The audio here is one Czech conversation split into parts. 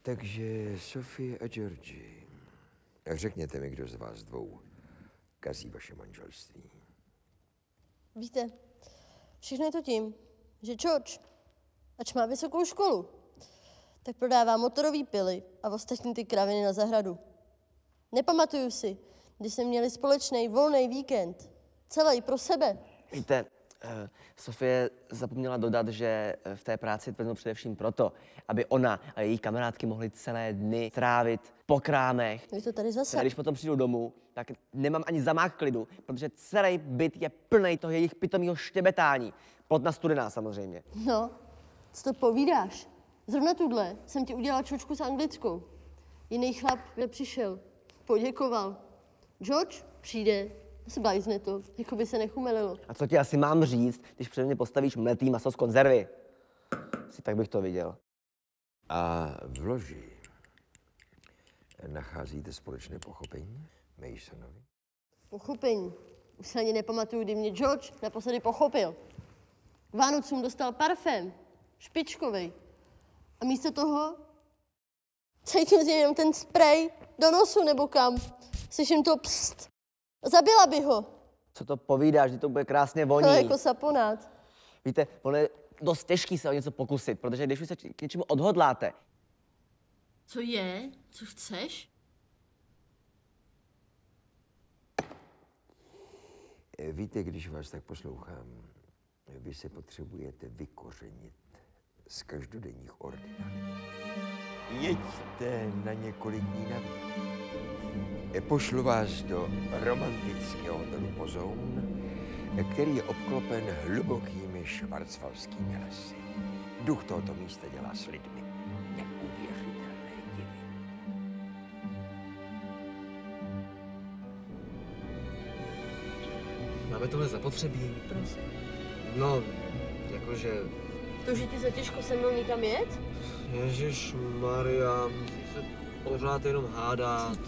Takže Sophie a Georgie, řekněte mi, kdo z vás dvou kazí vaše manželství. Víte, všechno je to tím, že George, ač má vysokou školu, tak prodává motorové pily a ostatní ty kraviny na zahradu. Nepamatuju si, když jsme měli společný volný víkend, celý pro sebe. Víte, Sofie zapomněla dodat, že v té práci tvrdnou především proto, aby ona a její kamarádky mohly celé dny trávit po krámech. Je to tady zase. A když potom přijdu domů, tak nemám ani zamák klidu, protože celý byt je plný toho jejich pitomého štěbetání. Plotna studená samozřejmě. No, co to povídáš? Zrovna tuhle jsem ti udělala čočku s anglickou. Jiný chlap přišel, poděkoval. George přijde, zblajzne to, jako by se nechumelilo. A co ti asi mám říct, když před mě postavíš mletý maso z konzervy? Si tak bych to viděl. A v loži nacházíte společné pochopení Masonovi? Pochopení. Už se ani nepamatuju, kdy mě George naposledy pochopil. K Vánocům dostal parfém, špičkovej. A místo toho cítím z něj jenom ten sprej do nosu nebo kam. Slyším to pst. Zabila by ho. Co to povídáš, že to bude krásně voní. No, jako saponát. Víte, ono je dost těžký se o něco pokusit, protože když už se k něčemu odhodláte. Co je? Co chceš? Víte, když vás tak poslouchám, vy se potřebujete vykořenit z každodenních ordinat. Jeďte na několik dní navíc. Pošlu vás do romantického hotelu Pozoun, který je obklopen hlubokými švarcvalskými lesy. Duch tohoto místa dělá s lidmi neuvěřitelné divy. Máme tohle zapotřebí. Prosím. No, jakože... To, že ti za těžko se mnou nikam jet? Ježišmarja, musíš se pořád jenom hádat.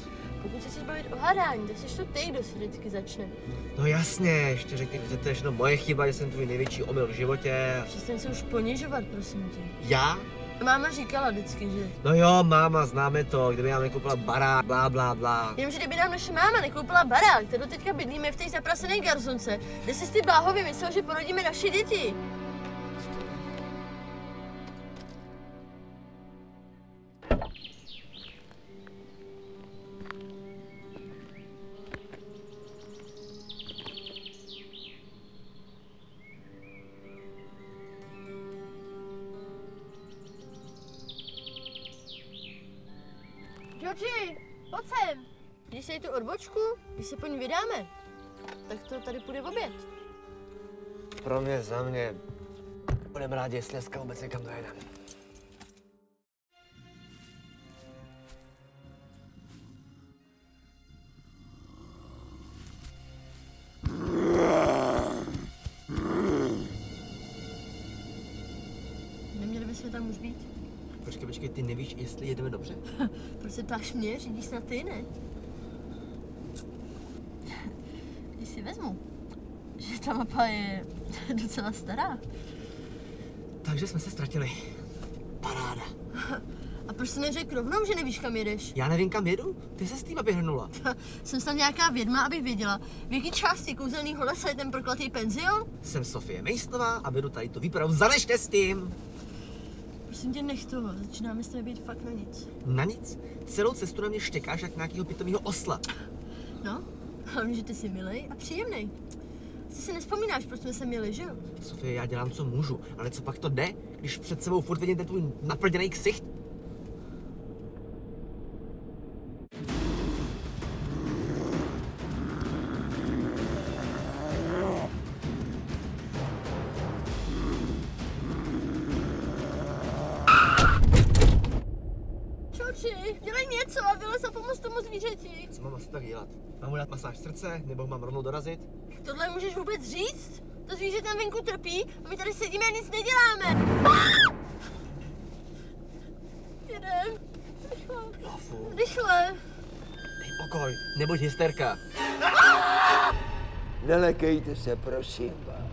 Pokud se chceš bavit o hádání, tak jsi to ty, kdo si vždycky začne. No jasně, ještě řekni, že to je všechno moje chyba, že jsem tvůj největší omyl v životě. Přestaň se už ponižovat, prosím tě. Já? Máma říkala vždycky, že... No jo, máma, známe to, kdyby nám nekoupila barák, blá, blá, blá. Jenomže kdyby nám naše máma nekoupila barák, tak doteďka bydlíme v té zaprasené garzonce, kde jsi ty bláho vymyslel, že porodíme naše děti. Georgie, pojď sem. Když se tu odbočku, když se po ní vydáme, tak to tady půjde v oběd. Pro mě, za mě. Budem rádi, jestli dneska vůbec někam dojedeme. Neměli bychom tam už být? Počkej, ty nevíš, jestli jedeme dobře? Proč se ptáš mě? Řídíš snad ty, ne? Když si vezmu, že ta mapa je docela stará. Takže jsme se ztratili. Paráda. A proč jsi neřekl rovnou, že nevíš, kam jedeš? Já nevím, kam jedu? Ty se s tím vyhrnula. Jsem snad nějaká vědma, abych věděla, v jaký části kouzelného lesa je ten prokletý penzion? Jsem Sofie Mejsnová a vedu tady tu výpravu za neštěstím. Prosím tě, nech toho, začínáme s tebe být fakt na nic. Na nic? Celou cestu na mě štěkáš jak nějakýho pitomýho osla. No, hlavně, že ty jsi milej a příjemnej. Ty si nespomínáš, proč jsme se měli, že jo? Sofie, já dělám, co můžu, ale co pak to jde, když před sebou furt vidím ten tvůj naprděnej ksicht? Dělej něco a vylez a pomoz tomu zvířeti. Co mám asi tak dělat? Mám mu dát masáž srdce, nebo mám rovnou dorazit? Tohle můžeš vůbec říct? To zvíře tam venku trpí a my tady sedíme a nic neděláme. Jedem. Rychle. Rychle. Dej pokoj, nebuď hysterka. Nelekejte se, prosím vás.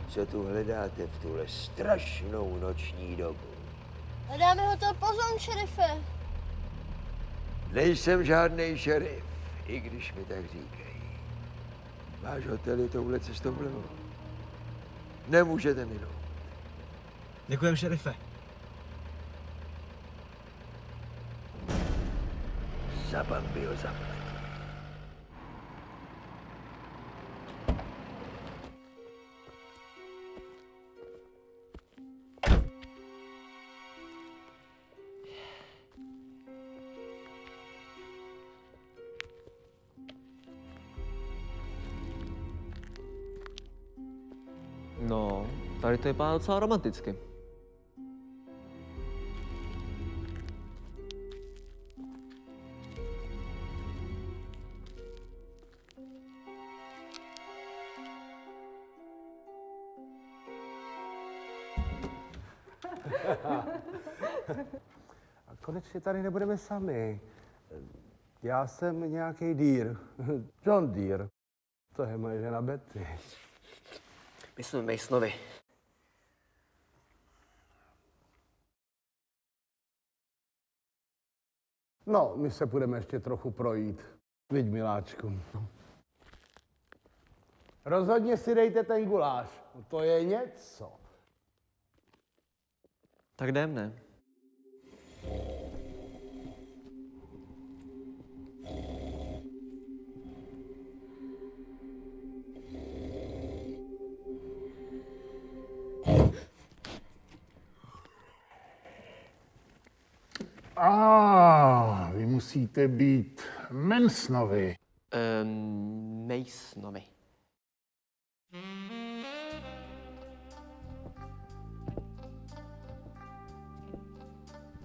Co tu hledáte v tuhle strašnou noční dobu? A dáme hotel pozon, šerife. Nejsem žádnej šerif, i když mi tak říkají. Váš hotel je touhle cestou vlevo. Nemůžete minout. Děkujem, šerife. Za Bambiho zaplatí. No, tady to vypadá docela romanticky. A konečně tady nebudeme sami. Já jsem nějaký Deere. John Deere. To je moje žena Betty. My jsme Masonovi. No, my se budeme ještě trochu projít. Viď, miláčku. Rozhodně si dejte ten guláš. To je něco. Tak jdem, ne? Vy musíte být Mansonovi. Masonovi.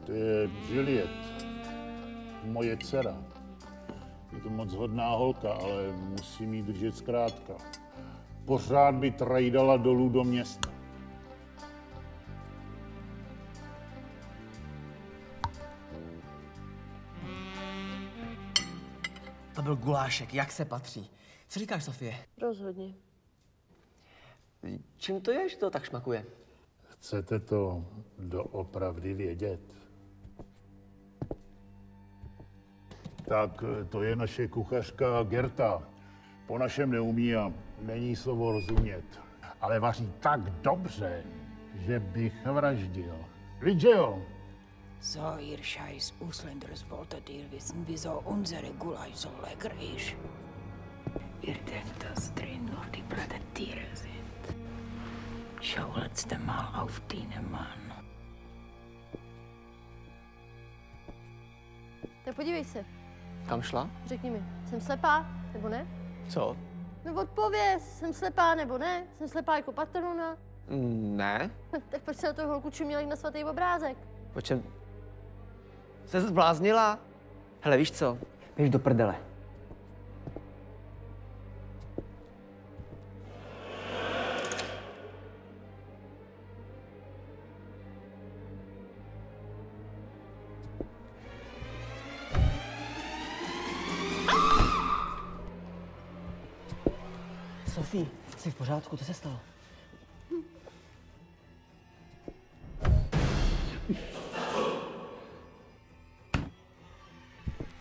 To je Juliet, moje dcera. Je to moc hodná holka, ale musím jí držet zkrátka. Pořád by trajdala dolů do města. To byl gulášek, jak se patří. Co říkáš, Sofie? Rozhodně. Čím to je, že to tak šmakuje? Chcete to doopravdy vědět? Tak to je naše kuchařka Gerta. Po našem neumí a není slovo rozumět. Ale vaří tak dobře, že bych vraždil. Víš, že jo? So, ihr scheiß Ausländers wolltet ihr wissen, wieso unsere Gulasch so lecker ist? Ihr denkt, dass drin nur die blöden Tiere sind. Schau letzte Mal auf deinen Mann. Tak podívej se, Kam šla? řekni mi, jsem slepá, nebo ne? Co? No odpověz, jsem slepá, nebo ne? Jsem slepá jako patronuna? Ne. Tak proč se na toho holku čuměl jak na svatý obrázek? Po čem? Jsi se zbláznila? Hele, víš co? Běž do prdele. Sofie, jsi v pořádku? Co se stalo?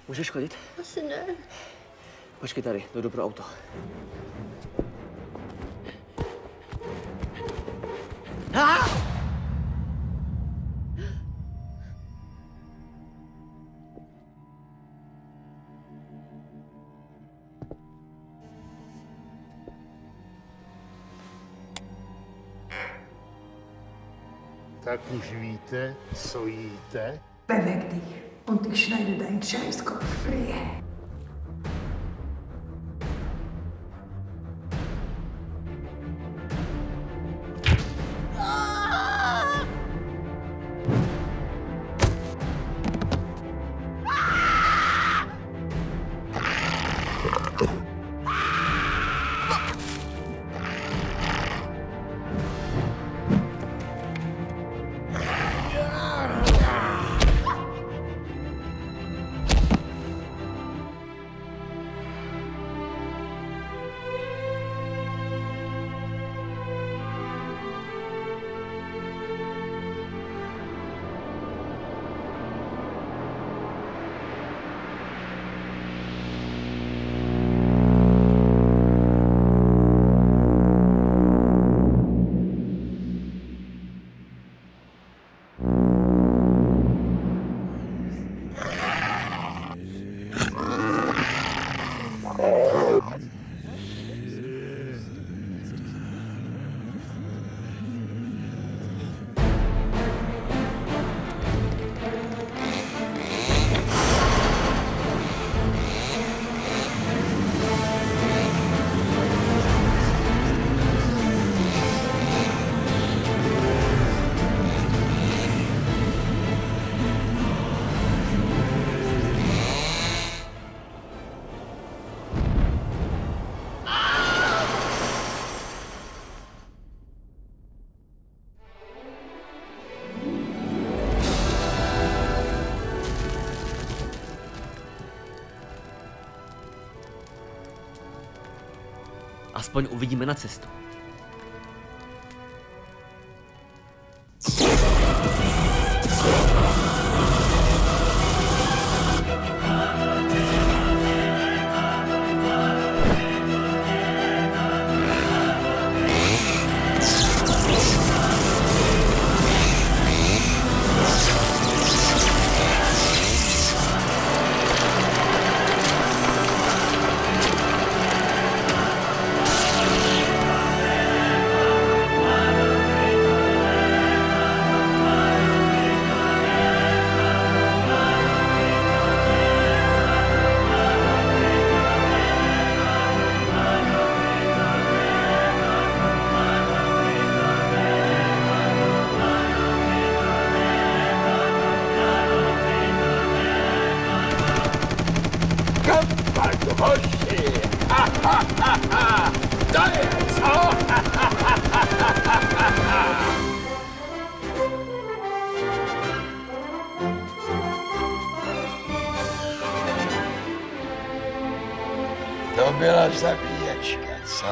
Můžeš chodit? Asi ne. Počkej tady, dojdu pro auto. Tak už víte, co jíte? Beweg dich und ich schneide deinen Scheißkopf frei. Aspoň uvidíme na cestu. To byla zabíječka, co?